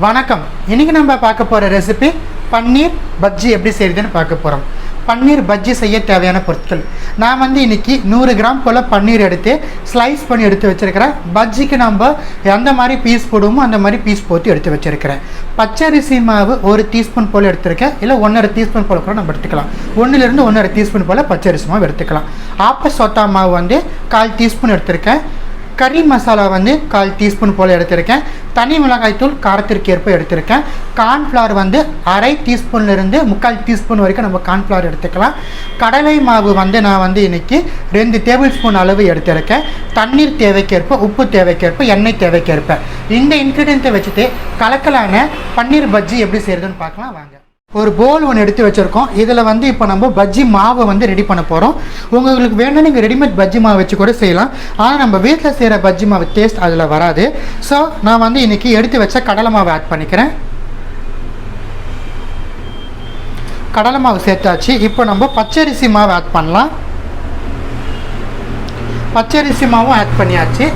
வணக்கம். இன்னைக்கு நம்ம பார்க்க போகிற ரெசிபி பன்னீர் பஜ்ஜி எப்படி செய்யுதுன்னு பார்க்க போகிறோம். பன்னீர் பஜ்ஜி செய்ய தேவையான பொருட்கள் நான் வந்து இன்றைக்கி 100 கிராம் போல் பன்னீர் எடுத்து ஸ்லைஸ் பண்ணி எடுத்து வச்சுருக்கிறேன். பஜ்ஜிக்கு நம்ம எந்த மாதிரி பீஸ் போடுவோமோ அந்த மாதிரி பீஸ் போட்டு எடுத்து வச்சுருக்கிறேன். பச்சரிசி மாவு 1 டீஸ்பூன் போல் எடுத்துருக்கேன், இல்லை 1.5 டீஸ்பூன் போல் கூட நம்ம எடுத்துக்கலாம். 1லேருந்து 1.5 டீஸ்பூன் போல் பச்சரிசி மாவு எடுத்துக்கலாம். ஆப்ப சோட்டா மாவு வந்து 1/4 டீஸ்பூன் எடுத்திருக்கேன். கறி மசாலா வந்து 1/4 டீஸ்பூன் போல் எடுத்திருக்கேன். தனி மிளகாய் தூள் காரத்திற்கு ஏற்ப எடுத்திருக்கேன். கார்ன்ஃப்ளவர் வந்து 1/2 டீஸ்பூன்லேருந்து 3/4 டீஸ்பூன் வரைக்கும் நம்ம கார்ன்ஃப்ளவர் எடுத்துக்கலாம். கடலை மாவு வந்து நான் வந்து இன்றைக்கி 2 டேபிள் ஸ்பூன் அளவு எடுத்திருக்கேன். தண்ணீர் தேவைக்கேற்ப, உப்பு தேவைக்கேற்ப, எண்ணெய் தேவைக்கேற்ப இந்த இன்க்ரீடியண்ட்டை வச்சுட்டு கலக்கலான பன்னீர் பஜ்ஜி எப்படி செய்கிறதுன்னு பார்க்கலாம் வாங்க. ஒரு போல் ஒன்று எடுத்து வச்சுருக்கோம். இதில் வந்து இப்போ நம்ம பஜ்ஜி மாவை வந்து ரெடி பண்ண போகிறோம். உங்களுக்கு வேணும்னா நீங்கள் ரெடிமேட் பஜ்ஜி மாவு வச்சு கூட செய்யலாம். ஆனால் நம்ம வீட்டில் செய்கிற பஜ்ஜி மாவு டேஸ்ட் அதில் வராது. ஸோ நான் வந்து இன்றைக்கி எடுத்து வச்ச கடலை மாவு ஆட் பண்ணிக்கிறேன். கடலை மாவு சேர்த்தாச்சு. இப்போ நம்ம பச்சரிசி மாவு ஆட் பண்ணலாம். பச்சரிசி மாவும் ஆட் பண்ணியாச்சு.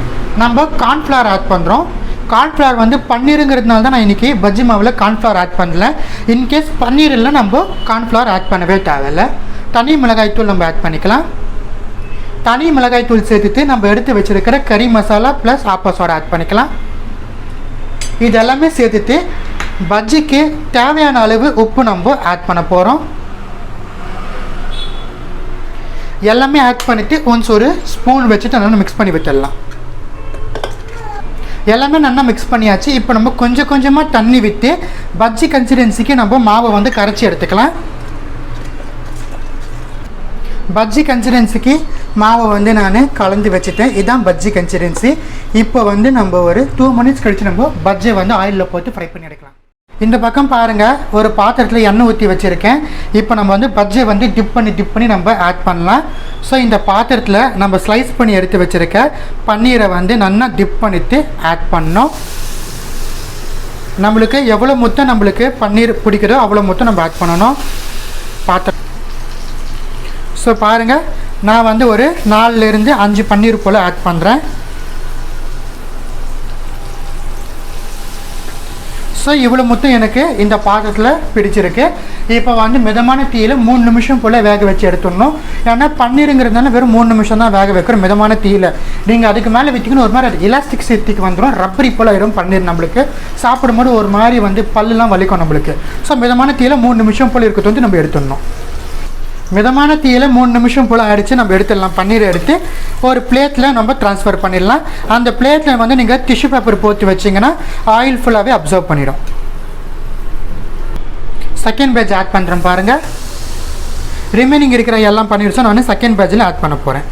நம்ம கார்ன்ஃப்ளவர் ஆட் பண்ணுறோம். கார்ன்ஃப்ளவர் வந்து பன்னீருங்கிறதுனால தான் நான் இன்றைக்கி பஜ்ஜி மாவில் கார்ன்ஃப்ளவர் ஆட் பண்ணல. இன்கேஸ் பன்னீர் இல்லை நம்ம கார்ன்ஃப்ளவர் ஆட் பண்ணவே தேவையில்லை. தனி மிளகாய் தூள் நம்ம ஆட் பண்ணிக்கலாம். தனி மிளகாய் தூள் சேர்த்துட்டு நம்ம எடுத்து வச்சுருக்கிற கறி மசாலா ப்ளஸ் ஆப்ப சோடா ஆட் பண்ணிக்கலாம். இது எல்லாமே சேர்த்துட்டு பஜ்ஜிக்கு தேவையான அளவு உப்பு நம்ம ஆட் பண்ண போகிறோம். எல்லாமே ஆட் பண்ணிவிட்டு ஒன்ஸ் ஒரு ஸ்பூன் வச்சுட்டு நல்லா மிக்ஸ் பண்ணி விட்டுடலாம். எல்லாமே நல்லா மிக்ஸ் பண்ணியாச்சு. இப்போ நம்ம கொஞ்சம் கொஞ்சமாக தண்ணி விட்டு பஜ்ஜி கன்சிஸ்டன்சிக்கு நம்ம மாவை வந்து கரைச்சி எடுத்துக்கலாம். பஜ்ஜி கன்சிஸ்டன்சிக்கு மாவை வந்து நான் கலந்து வச்சுட்டேன். இதுதான் பஜ்ஜி கன்சிஸ்டன்சி. இப்போ வந்து நம்ம ஒரு 2 மினிட்ஸ் கழித்து நம்ம பஜ்ஜியை வந்து ஆயிலில் போட்டு ஃப்ரை பண்ணி எடுக்கலாம். இந்த பக்கம் பாருங்கள், ஒரு பாத்திரத்தில் எண்ணெய் ஊற்றி வச்சுருக்கேன். இப்போ நம்ம வந்து பஜ்ஜியை வந்து டிப் பண்ணி நம்ம ஆட் பண்ணலாம். ஸோ இந்த பாத்திரத்தில் நம்ம ஸ்லைஸ் பண்ணி எடுத்து வச்சுருக்க பன்னீரை வந்து நல்லா டிப் பண்ணிவிட்டு ஆட் பண்ணோம். நம்மளுக்கு எவ்வளோ மொத்தம் நம்மளுக்கு பன்னீர் பிடிக்கிறதோ அவ்வளோ மொத்தம் நம்ம ஆட் பண்ணணும் பாத்திரம். ஸோ பாருங்கள், நான் வந்து ஒரு 4லேருந்து 5 பன்னீர் போல் ஆட் பண்ணுறேன். ஸோ இவ்வளோ மொத்தம் எனக்கு இந்த பாத்திரத்தில் பிடிச்சிருக்கு. இப்போ வந்து மிதமான தீயில் 3 நிமிஷம் போல் வேக வச்சு எடுத்துடணும். ஏன்னா பன்னீருங்கிறதுனால வெறும் 3 நிமிஷம் தான் வேக வைக்கிறோம் மிதமான தீயில். நீங்கள் அதுக்கு மேலே வச்சிங்கன்னு ஒரு மாதிரி எலாஸ்டிக் சேஃப்டிக்கு வந்துடும், ரப்பரி போல் ஆயிரும் பன்னீர். நம்மளுக்கு சாப்பிடும்போது ஒரு மாதிரி வந்து பல்லுலாம் வலிக்கும் நம்மளுக்கு. ஸோ மிதமான தீயில் 3 நிமிஷம் போல் இருக்கிறது வந்து நம்ம எடுத்துடணும். மிதமான தீயில் 3 நிமிஷம் போல் ஆகிடுச்சு. நம்ம எடுத்துடலாம். பன்னீர் எடுத்து ஒரு பிளேட்டில் நம்ம ட்ரான்ஸ்ஃபர் பண்ணிடலாம். அந்த பிளேட்டில் வந்து நீங்கள் டிஷ்யூ பேப்பர் போட்டு வச்சிங்கன்னா ஆயில் ஃபுல்லாகவே அப்சர்வ் பண்ணிடும். செகண்ட் பேட்ச் ஆட் பண்ணுறேன் பாருங்கள். ரிமைனிங் இருக்கிற எல்லாம் பண்ணிடுச்சோம். நான் செகண்ட் பேட்சில் ஆட் பண்ண போகிறேன்.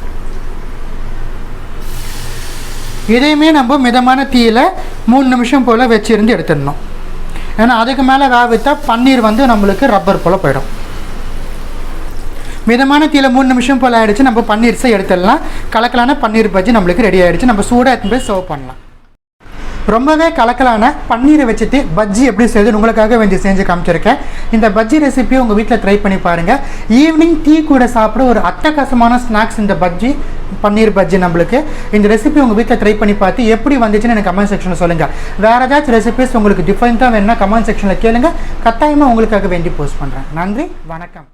இதையுமே நம்ம மிதமான தீயில் 3 நிமிஷம் போல் வச்சுருந்து எடுத்துடணும். ஏன்னா அதுக்கு மேலே வேவிட்டா பன்னீர் வந்து நம்மளுக்கு ரப்பர் போல் போயிடும். மிதமான தீயில் 3 நிமிஷம் போல் ஆகிடுச்சு. நம்ம பன்னீர்ஸை எடுத்துடலாம். கலக்கலான பன்னீர் பஜ்ஜி நம்மளுக்கு ரெடி ஆகிடுச்சு. நம்ம சூடாக எடுத்து போய் சர்வ் பண்ணலாம். ரொம்பவே கலக்கலான பன்னீரை வச்சுட்டு பஜ்ஜி எப்படி செய்யுது உங்களுக்காக வேண்டி செஞ்சு காமிச்சிருக்கேன். இந்த பஜ்ஜி ரெசிபியை உங்கள் வீட்டில் ட்ரை பண்ணி பாருங்கள். ஈவினிங் டீ கூட சாப்பிட ஒரு அட்டகாசமான ஸ்நாக்ஸ் இந்த பஜ்ஜி, பன்னீர் பஜ்ஜி. நம்மளுக்கு இந்த ரெசிபி உங்கள் வீட்டில் ட்ரை பண்ணி பார்த்து எப்படி வந்துச்சுன்னு எனக்கு கமெண்ட் செக்ஷனில் சொல்லுங்கள். வேறு ஏதாச்சும் ரெசிபிஸ் உங்களுக்கு டிஃப்ரெண்ட்டாக வேணும்னா கமெண்ட் செக்ஷனில் கேளுங்க. கட்டாயமாக உங்களுக்காக வேண்டி போஸ்ட் பண்ணுறேன். நன்றி, வணக்கம்.